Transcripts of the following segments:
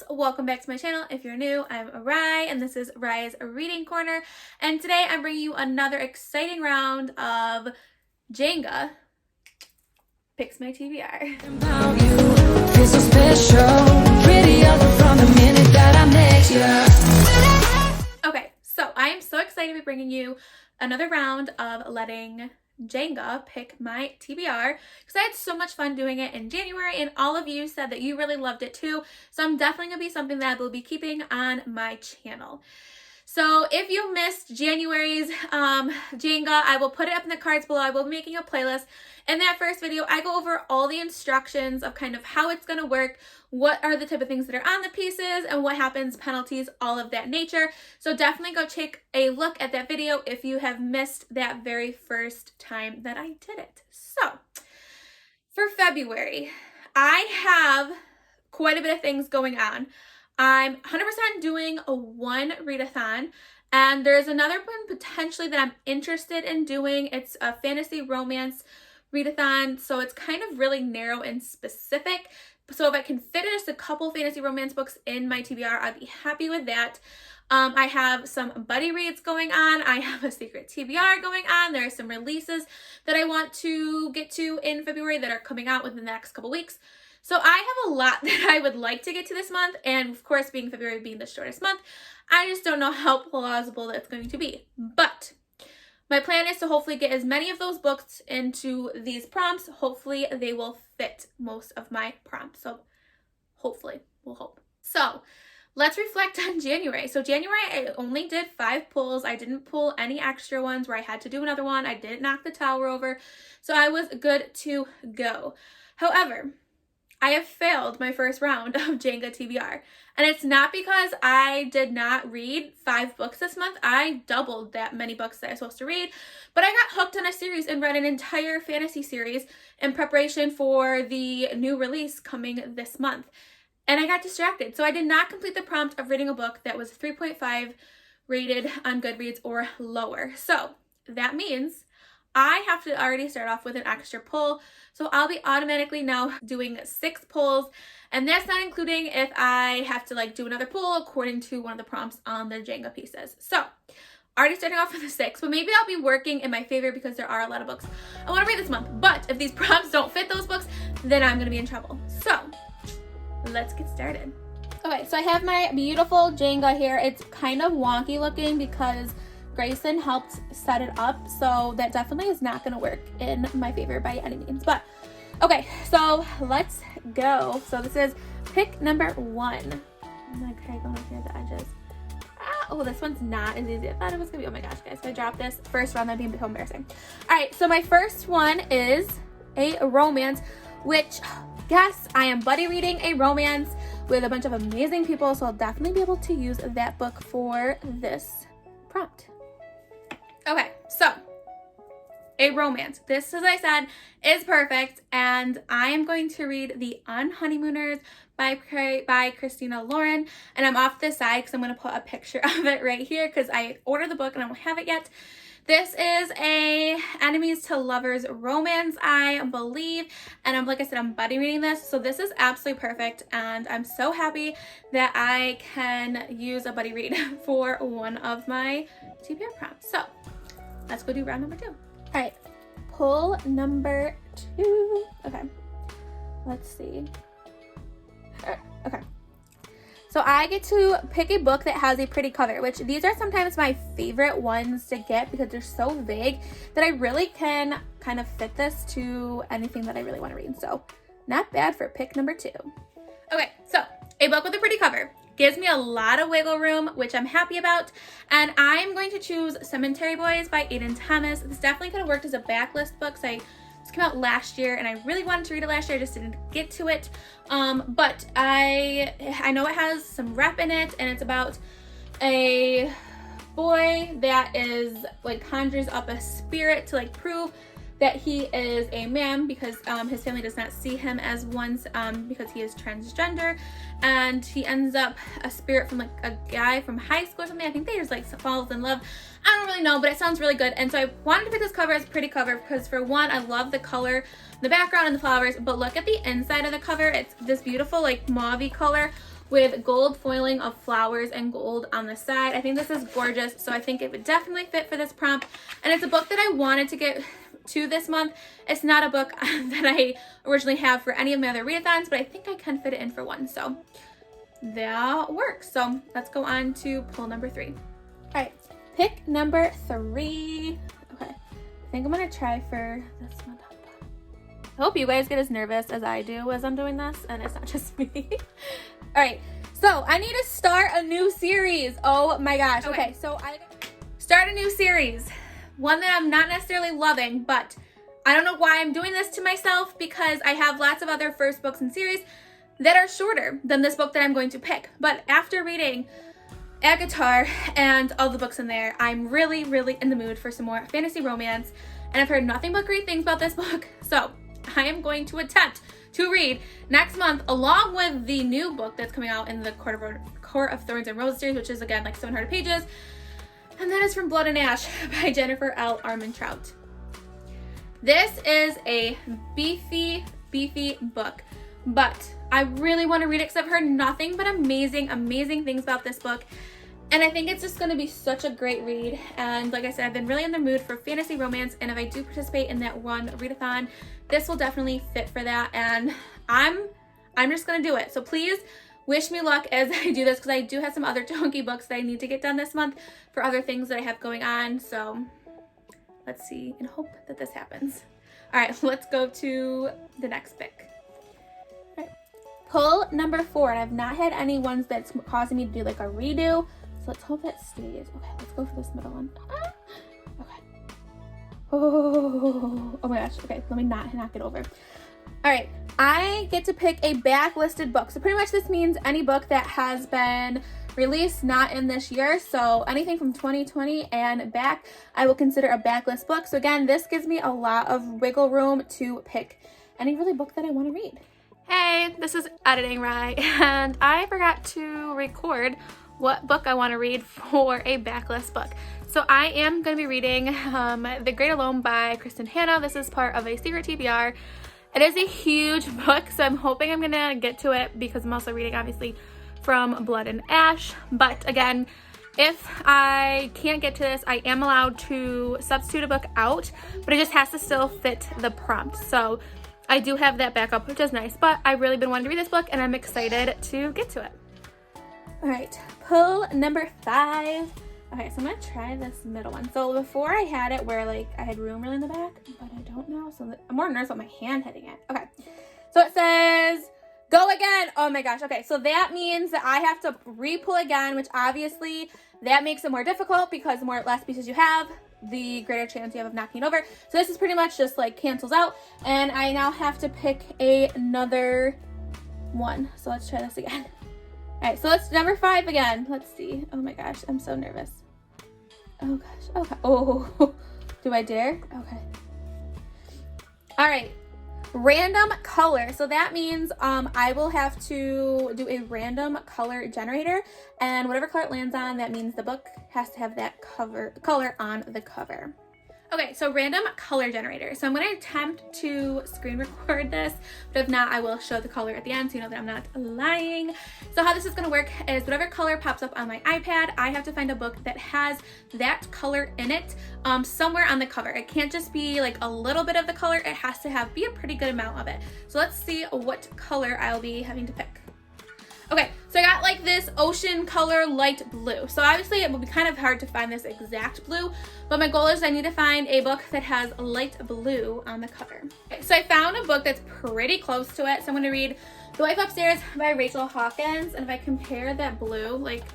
loves, welcome back to my channel. If you're new, I'm Rai and this is Rai's Reading Corner, and today I'm bringing you another exciting round of Jenga. Picks my TBR. Okay, so I am so excited to be bringing you another round of letting Jenga pick my TBR because I had so much fun doing it in January and all of you said that you really loved it too. So I'm definitely going to be something that I will be keeping on my channel. So if you missed January's Jenga, I will put it up in the cards below. I will be making a playlist. In that first video, I go over all the instructions of kind of how it's going to work, what are the type of things that are on the pieces, and what happens, penalties, all of that nature. So definitely go take a look at that video if you have missed that very first time that I did it. So for February, I have quite a bit of things going on. I'm 100% doing a one readathon, and there's another one potentially that I'm interested in doing. It's a fantasy romance readathon, so it's kind of really narrow and specific. So if I can fit just a couple fantasy romance books in my TBR, I'd be happy with that. I have some buddy reads going on. I have a secret TBR going on. There are some releases that I want to get to in February that are coming out within the next couple weeks. So I have a lot that I would like to get to this month, and of course being February being the shortest month, I just don't know how plausible that's going to be. But my plan is to hopefully get as many of those books into these prompts. Hopefully they will fit most of my prompts. So hopefully, we'll hope. So let's reflect on January. So January, I only did 5 pulls. I didn't pull any extra ones where I had to do another one. I didn't knock the tower over. So I was good to go. However, I have failed my first round of Jenga TBR. And it's not because I did not read 5 books this month. I doubled that many books that I was supposed to read. But I got hooked on a series and read an entire fantasy series in preparation for the new release coming this month. And I got distracted. So I did not complete the prompt of reading a book that was 3.5 rated on Goodreads or lower. So that means I have to already start off with an extra pull. So I'll be automatically now doing 6 pulls, and that's not including if I have to do another pull according to one of the prompts on the Jenga pieces. So already starting off with a 6, but maybe I'll be working in my favor because there are a lot of books I want to read this month. But if these prompts don't fit those books, then I'm going to be in trouble. So let's get started. Okay, so I have my beautiful Jenga here. It's kind of wonky looking because Grayson helped set it up, so that definitely is not going to work in my favor by any means. But okay, so let's go. So this is pick number 1. Okay, going here the edges. Oh, this one's not as easy as I thought it was gonna be. Oh my gosh, guys, if I drop this first round, that'd be so embarrassing. All right, so my first one is a romance, which, yes, I am buddy reading a romance with a bunch of amazing people, so I'll definitely be able to use that book for this prompt. Okay, so a romance. This, as I said, is perfect, and I am going to read The Unhoneymooners by Christina Lauren, and I'm off this side because I'm going to put a picture of it right here because I ordered the book and I don't have it yet. This is a enemies to lovers romance, I believe, and like I said, I'm buddy reading this, so this is absolutely perfect, and I'm so happy that I can use a buddy read for one of my TBR prompts. So let's go do round number 2. All right, pull number 2. Okay, let's see. Okay. So I get to pick a book that has a pretty cover, which these are sometimes my favorite ones to get because they're so vague that I really can kind of fit this to anything that I really want to read. So not bad for pick number 2. Okay, so a book with a pretty cover gives me a lot of wiggle room, which I'm happy about. And I'm going to choose Cemetery Boys by Aiden Thomas. This definitely could have worked as a backlist book. So this came out last year and I really wanted to read it last year. I just didn't get to it. But I know it has some rep in it, and it's about a boy that is conjures up a spirit to prove that he is a man because his family does not see him as one because he is transgender, and he ends up a spirit from a guy from high school or something. I think they just falls in love. I don't really know, but it sounds really good, and so I wanted to pick this cover as a pretty cover because for one, I love the color, the background, and the flowers, but look at the inside of the cover. It's this beautiful mauve-y color with gold foiling of flowers and gold on the side. I think this is gorgeous, so I think it would definitely fit for this prompt. And it's a book that I wanted to get to this month. It's not a book that I originally have for any of my other readathons, but I think I can fit it in for one, so that works. So let's go on to pull number 3. All right, pick number 3. Okay, I think I'm gonna try for this one. I hope you guys get as nervous as I do as I'm doing this, and it's not just me. All right, so I need to start a new series. Oh my gosh. Okay, so I start a new series. One that I'm not necessarily loving, but I don't know why I'm doing this to myself, because I have lots of other first books in series that are shorter than this book that I'm going to pick. But after reading Agatar and all the books in there, I'm really, really in the mood for some more fantasy romance, and I've heard nothing but great things about this book. So I am going to attempt to read next month, along with the new book that's coming out in the Court of Thorns and Roses series, which is again like 700 pages. And that is from Blood and Ash by Jennifer L. Armentrout. This is a beefy, beefy book, but I really want to read it because I've heard nothing but amazing, amazing things about this book. And I think it's just going to be such a great read. And like I said, I've been really in the mood for fantasy romance. And if I do participate in that one readathon, this will definitely fit for that. And I'm just going to do it. So please wish me luck as I do this, because I do have some other chunky books that I need to get done this month for other things that I have going on. So let's see and hope that this happens. All right, let's go to the next pick. All right. Pull number 4, and I've not had any ones that's causing me to do like a redo. So let's hope that stays. Okay, let's go for this middle one. Okay. Oh my gosh. Okay, let me not knock it over. All right, I get to pick a backlisted book. So pretty much this means any book that has been released not in this year. So anything from 2020 and back, I will consider a backlist book. So again, this gives me a lot of wiggle room to pick any really book that I want to read. Hey, this is Editing Rye, and I forgot to record what book I want to read for a backlist book. So I am going to be reading The Great Alone by Kristen Hanna. This is part of a secret TBR. It is a huge book, so I'm hoping I'm going to get to it, because I'm also reading, obviously, from Blood and Ash. But again, if I can't get to this, I am allowed to substitute a book out, but it just has to still fit the prompt. So I do have that backup, which is nice, but I've really been wanting to read this book, and I'm excited to get to it. All right, pull number 5. Okay, so I'm gonna try this middle one. So before I had it where like I had room really in the back, but I don't know. So I'm more nervous about my hand hitting it. Okay, so it says, go again. Oh my gosh. Okay, so that means that I have to re-pull again, which obviously that makes it more difficult, because the less pieces you have, the greater chance you have of knocking it over. So this is pretty much just like cancels out, and I now have to pick another one. So let's try this again. All right, so let's number 5 again. Let's see. Oh my gosh, I'm so nervous. Oh gosh. Okay. Oh, do I dare? Okay. All right. Random color. So that means I will have to do a random color generator, and whatever color it lands on, that means the book has to have that color on the cover. Okay, so random color generator. So I'm going to attempt to screen record this, but if not, I will show the color at the end so you know that I'm not lying. So how this is going to work is whatever color pops up on my iPad, I have to find a book that has that color in it somewhere on the cover. It can't just be like a little bit of the color. It has to be a pretty good amount of it. So let's see what color I'll be having to pick. Okay, so I got like this ocean color light blue. So obviously it will be kind of hard to find this exact blue, but my goal is I need to find a book that has light blue on the cover. Okay, so I found a book that's pretty close to it. So I'm gonna read The Wife Upstairs by Rachel Hawkins. And if I compare that blue, like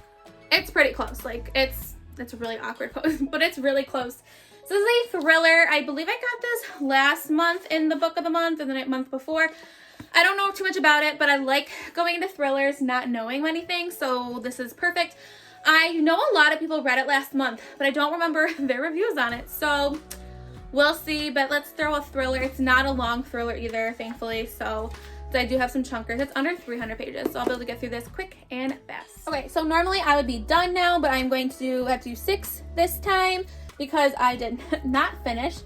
it's pretty close. Like it's a really awkward pose, but it's really close. So this is a thriller. I believe I got this last month in the book of the month and the month before. I don't know too much about it, but I like going into thrillers not knowing anything, so this is perfect. I know a lot of people read it last month, but I don't remember their reviews on it, so we'll see. But let's throw a thriller. It's not a long thriller either, thankfully, so I do have some chunkers. It's under 300 pages, so I'll be able to get through this quick and fast. Okay, so normally I would be done now, but I'm going to have to do 6 this time because I did not finish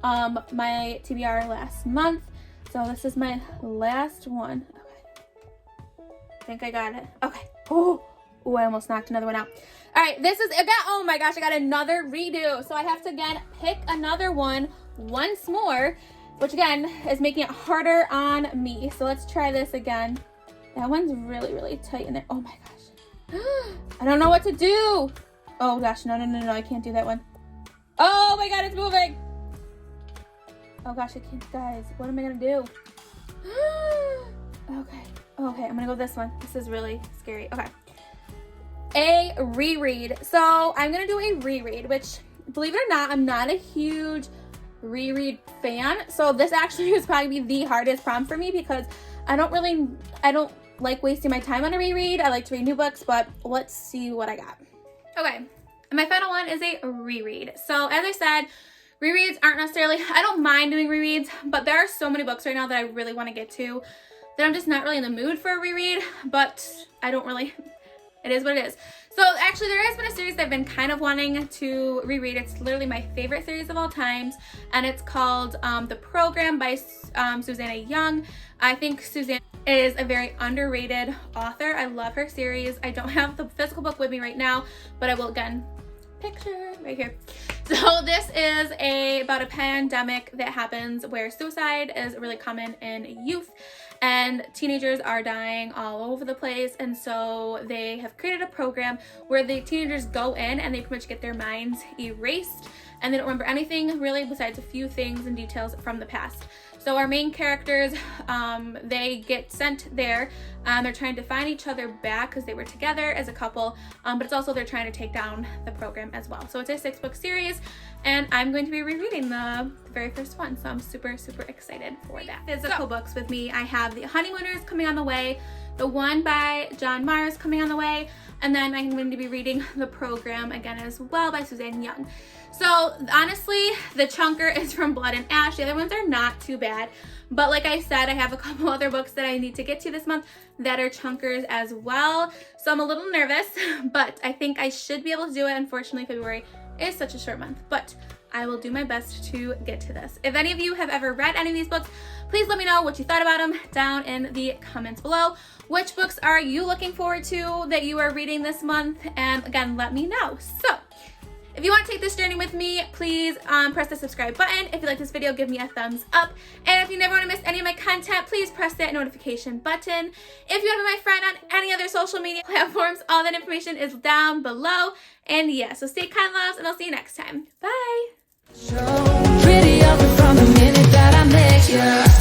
my TBR last month. So this is my last one. Okay. I think I got it. Okay. Oh, I almost knocked another one out. All right, this is, oh my gosh, I got another redo. So I have to, again, pick another one once more, which again is making it harder on me. So let's try this again. That one's really, really tight in there. Oh my gosh. I don't know what to do. Oh gosh, no, I can't do that one. Oh my God, it's moving. Oh gosh, I can't, guys. What am I gonna do? Okay, I'm gonna go with this one. This is really scary. Okay. A reread. So I'm gonna do a reread, which, believe it or not, I'm not a huge reread fan. So this actually was probably the hardest prompt for me because I don't like wasting my time on a reread. I like to read new books, but let's see what I got. Okay, and my final one is a reread. So as I said, rereads aren't necessarily, I don't mind doing rereads, but there are so many books right now that I really want to get to that I'm just not really in the mood for a reread, but I don't really, it is what it is. So actually there has been a series that I've been kind of wanting to reread. It's literally my favorite series of all times, and it's called The Program by Susanna Young. I think Susanna is a very underrated author. I love her series. I don't have the physical book with me right now, but I will, again, picture right here. So this is about a pandemic that happens where suicide is really common in youth, and teenagers are dying all over the place. And so they have created a program where the teenagers go in and they pretty much get their minds erased, and they don't remember anything really besides a few things and details from the past. So our main characters, they get sent there. They're trying to find each other back because they were together as a couple, but it's also they're trying to take down the program as well. So it's a 6-book series, and I'm going to be rereading the very first one. So I'm super, super excited for that. Physical books with me. I have The Honeymooners coming on the way, the one by John Mars coming on the way, and then I'm going to be reading The Program again as well by Susanna Young. So honestly, the chunker is from Blood and Ash. The other ones are not too bad. But like I said, I have a couple other books that I need to get to this month that are chunkers as well. So I'm a little nervous, but I think I should be able to do it. Unfortunately, February is such a short month, but I will do my best to get to this. If any of you have ever read any of these books, please let me know what you thought about them down in the comments below. Which books are you looking forward to that you are reading this month? And again, let me know. So if you want to take this journey with me, please press the subscribe button. If you like this video, give me a thumbs up. And if you never want to miss any of my content, please press that notification button. If you want to be my friend on any other social media platforms, all that information is down below. And yeah, so stay kind, loves, and I'll see you next time. Bye. So pretty up from the minute that I met you.